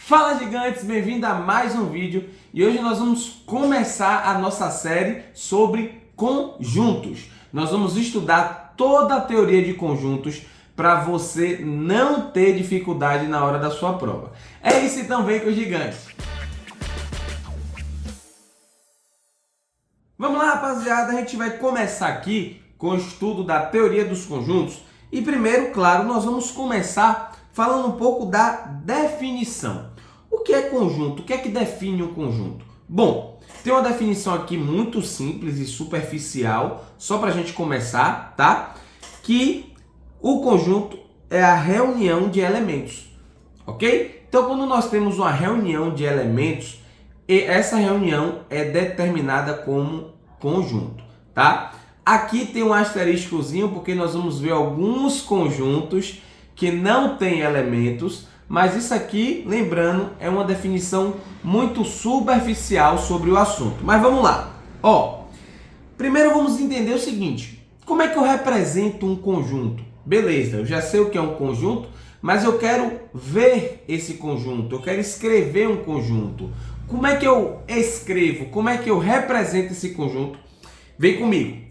Fala gigantes, bem-vindo a mais um vídeo e hoje nós vamos começar a nossa série sobre conjuntos. Nós vamos estudar toda a teoria de conjuntos para você não ter dificuldade na hora da sua prova. É isso, então vem com os gigantes. Vamos lá, rapaziada, a gente vai começar aqui com o estudo da teoria dos conjuntos e primeiro, claro, nós vamos começar falando um pouco da definição. O que é conjunto? O que é que define um conjunto? Bom, tem uma definição aqui muito simples e superficial, só para a gente começar, tá? Que o conjunto é a reunião de elementos, ok? Então, quando nós temos uma reunião de elementos, essa reunião é determinada como conjunto, tá? Aqui tem um asteriscozinho, porque nós vamos ver alguns conjuntos que não têm elementos, mas isso aqui, lembrando, é uma definição muito superficial sobre o assunto. Mas vamos lá. Primeiro vamos entender o seguinte: como é que eu represento um conjunto? Beleza, eu já sei o que é um conjunto, mas eu quero ver esse conjunto, eu quero escrever um conjunto. Como é que eu escrevo? Como é que eu represento esse conjunto? Vem comigo.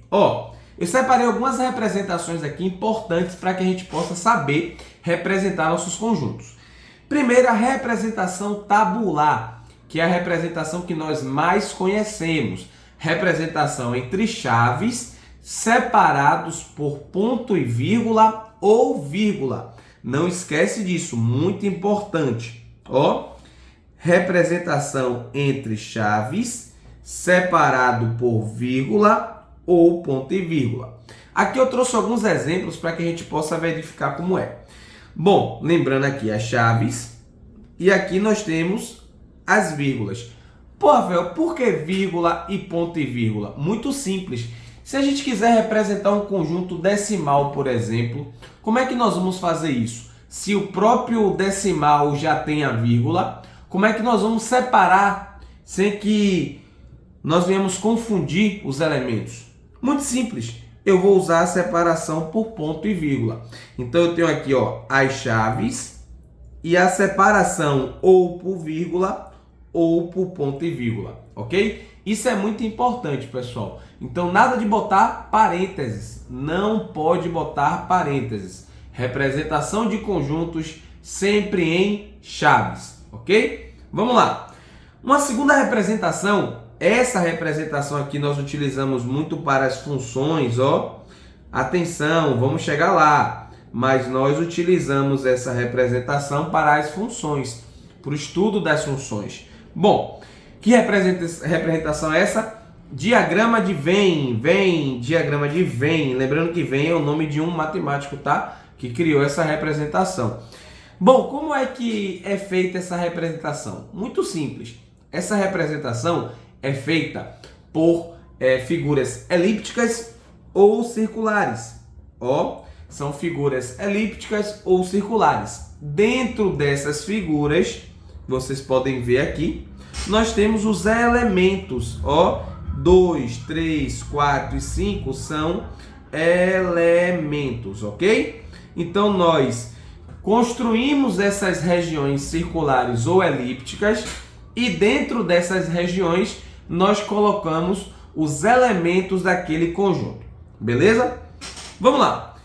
Eu separei algumas representações aqui importantes para que a gente possa saber representar nossos conjuntos. Primeiro, a representação tabular, que é a representação que nós mais conhecemos. Representação entre chaves separados por ponto e vírgula ou vírgula. Não esquece disso, muito importante. Representação entre chaves separado por vírgula ou ponto e vírgula. Aqui eu trouxe alguns exemplos para que a gente possa verificar como é. Bom, lembrando aqui as chaves e aqui nós temos as vírgulas. Pô, Rafael, por que vírgula e ponto e vírgula? Muito simples. Se a gente quiser representar um conjunto decimal, por exemplo, como é que nós vamos fazer isso? Se o próprio decimal já tem a vírgula, como é que nós vamos separar sem que nós venhamos confundir os elementos? Muito simples. Eu vou usar a separação por ponto e vírgula. Então eu tenho aqui as chaves e a separação ou por vírgula ou por ponto e vírgula, ok? Isso é muito importante, pessoal. Então nada de botar parênteses, não pode botar parênteses. Representação de conjuntos sempre em chaves, ok? Vamos lá. Uma segunda representação. Essa representação aqui nós utilizamos muito para as funções, Atenção, vamos chegar lá. Mas nós utilizamos essa representação para as funções, para o estudo das funções. Bom, que representação é essa? Diagrama de Venn, diagrama de Venn. Lembrando que Venn é o nome de um matemático, tá? Que criou essa representação. Bom, como é que é feita essa representação? Muito simples. Essa representação é feita por figuras elípticas ou circulares. São figuras elípticas ou circulares. Dentro dessas figuras, vocês podem ver aqui, nós temos os elementos. 2, 3, 4 e 5 são elementos, ok? Então, nós construímos essas regiões circulares ou elípticas e dentro dessas regiões nós colocamos os elementos daquele conjunto. Beleza? Vamos lá.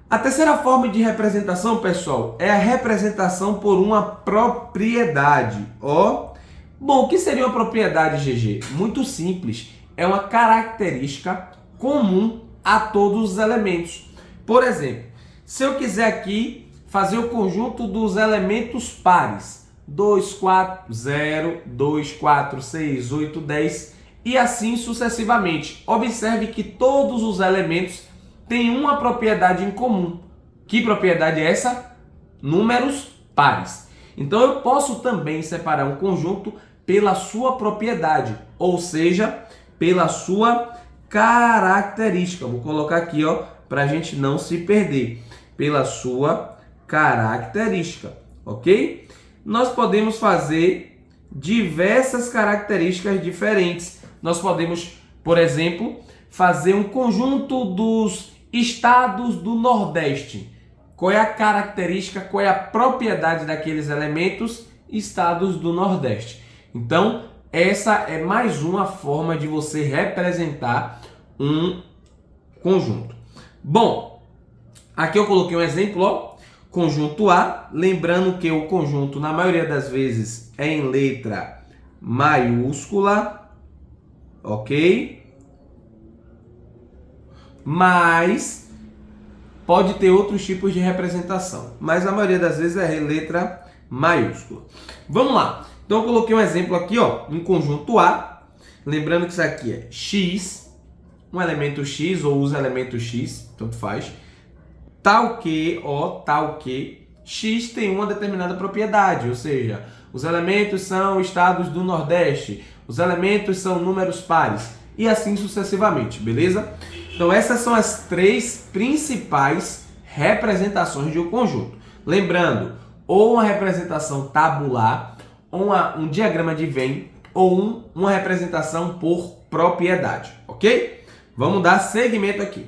A terceira forma de representação, pessoal, é a representação por uma propriedade. Bom, o que seria uma propriedade, GG? Muito simples. É uma característica comum a todos os elementos. Por exemplo, se eu quiser aqui fazer o conjunto dos elementos pares, 2, 4, 0, 2, 4, 6, 8, 10 e assim sucessivamente. Observe que todos os elementos têm uma propriedade em comum. Que propriedade é essa? Números pares. Então eu posso também separar um conjunto pela sua propriedade, ou seja, pela sua característica. Vou colocar aqui, para a gente não se perder. Pela sua característica, ok? Nós podemos fazer diversas características diferentes. Nós podemos, por exemplo, fazer um conjunto dos estados do Nordeste. Qual é a característica, qual é a propriedade daqueles elementos estados do Nordeste. Então, essa é mais uma forma de você representar um conjunto. Bom, aqui eu coloquei um exemplo, ó, conjunto A, lembrando que o conjunto, na maioria das vezes, é em letra maiúscula, ok? Mas pode ter outros tipos de representação, mas a maioria das vezes é letra maiúscula. Vamos lá. Então eu coloquei um exemplo aqui, ó, um conjunto A, lembrando que isso aqui é x, um elemento x ou os elementos x, tanto faz, tal que, ó, tal que x tem uma determinada propriedade, ou seja, os elementos são estados do Nordeste, os elementos são números pares e assim sucessivamente, beleza? Então essas são as três principais representações de um conjunto. Lembrando, ou uma representação tabular, ou um diagrama de Venn, ou uma representação por propriedade, ok? Vamos dar seguimento aqui.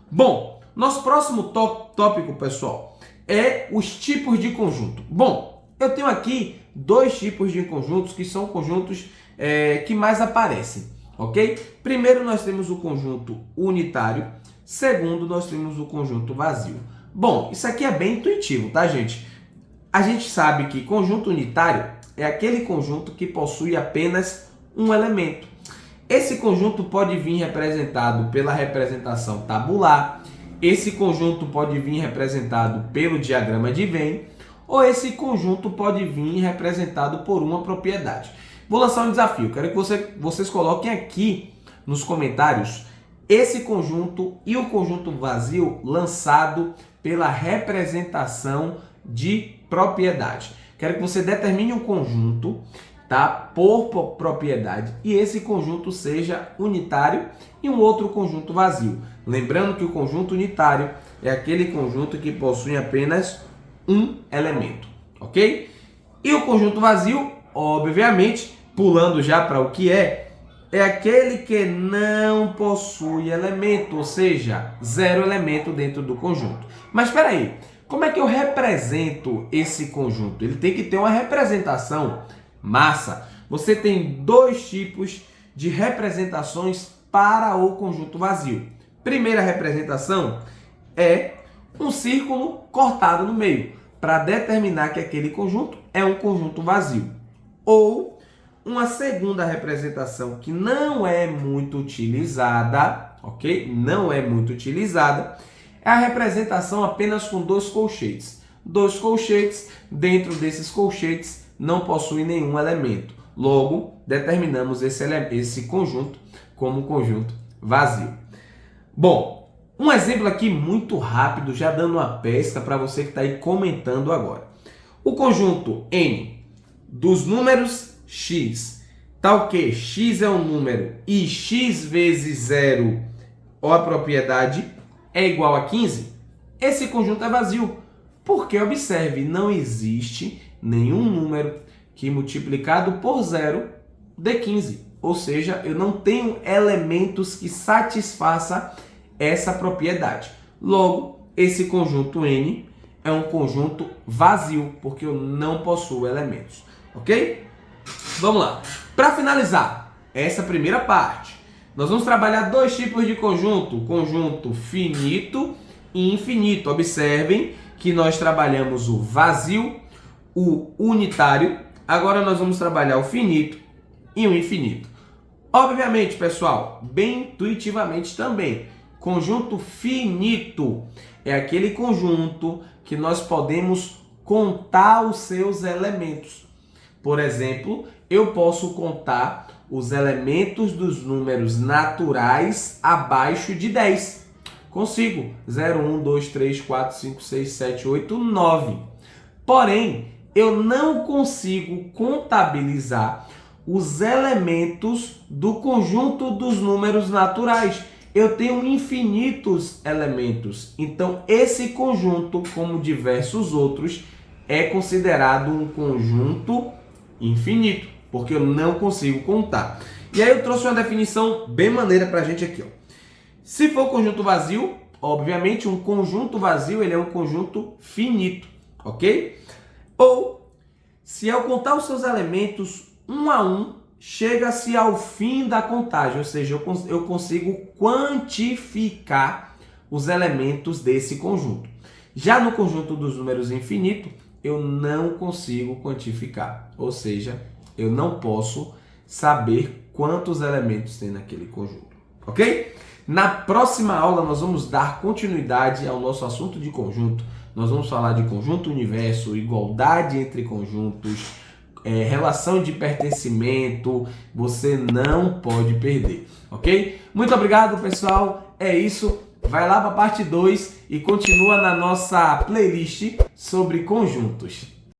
Bom, nosso próximo tópico, pessoal, é os tipos de conjunto. Bom, eu tenho aqui dois tipos de conjuntos que são conjuntos que mais aparecem, ok? Primeiro nós temos o conjunto unitário, segundo nós temos o conjunto vazio. Bom, isso aqui é bem intuitivo, tá, gente? A gente sabe que conjunto unitário é aquele conjunto que possui apenas um elemento. Esse conjunto pode vir representado pela representação tabular, esse conjunto pode vir representado pelo diagrama de Venn, ou esse conjunto pode vir representado por uma propriedade. Vou lançar um desafio, quero que vocês coloquem aqui nos comentários esse conjunto e o conjunto vazio lançado pela representação de propriedade. Quero que você determine um conjunto, tá, por propriedade e esse conjunto seja unitário e um outro conjunto vazio. Lembrando que o conjunto unitário é aquele conjunto que possui apenas um elemento, ok? E o conjunto vazio, obviamente, pulando já para o que é aquele que não possui elemento, ou seja, zero elemento dentro do conjunto. Mas espera aí, como é que eu represento esse conjunto? Ele tem que ter uma representação massa. Você tem dois tipos de representações para o conjunto vazio. Primeira representação é um círculo cortado no meio, para determinar que aquele conjunto é um conjunto vazio. Ou uma segunda representação que não é muito utilizada, ok? Não é muito utilizada, é a representação apenas com dois colchetes. Dois colchetes, dentro desses colchetes não possui nenhum elemento. Logo, determinamos esse conjunto como conjunto vazio. Bom, um exemplo aqui muito rápido, já dando uma pista para você que está aí comentando agora. O conjunto N dos números x, tal que x é um número e x vezes 0, ou a propriedade, é igual a 15, esse conjunto é vazio. Porque, observe, não existe nenhum número que multiplicado por 0 dê 15. Ou seja, eu não tenho elementos que satisfaçam essa propriedade. Logo, esse conjunto N é um conjunto vazio, porque eu não possuo elementos. Ok? Vamos lá. Para finalizar essa primeira parte, nós vamos trabalhar dois tipos de conjunto. O conjunto finito e infinito. Observem que nós trabalhamos o vazio, o unitário. Agora nós vamos trabalhar o finito e o infinito. Obviamente, pessoal, bem intuitivamente também, conjunto finito é aquele conjunto que nós podemos contar os seus elementos. Por exemplo, eu posso contar os elementos dos números naturais abaixo de 10. Consigo. 0, 1, 2, 3, 4, 5, 6, 7, 8, 9. Porém, eu não consigo contabilizar os elementos do conjunto dos números naturais. Eu tenho infinitos elementos. Então, esse conjunto, como diversos outros, é considerado um conjunto infinito, porque eu não consigo contar. E aí eu trouxe uma definição bem maneira para a gente aqui, ó. Se for conjunto vazio, obviamente um conjunto vazio ele é um conjunto finito, ok? Ou Se eu contar os seus elementos um a um, chega-se ao fim da contagem, ou seja, eu consigo quantificar os elementos desse conjunto. Já no conjunto dos números infinito, eu não consigo quantificar, ou seja, eu não posso saber quantos elementos tem naquele conjunto, ok? Na próxima aula nós vamos dar continuidade ao nosso assunto de conjunto. Nós vamos falar de conjunto universo, igualdade entre conjuntos, relação de pertencimento. Você não pode perder, ok? Muito obrigado, pessoal. É isso. Vai lá para a parte 2 e continua na nossa playlist sobre conjuntos.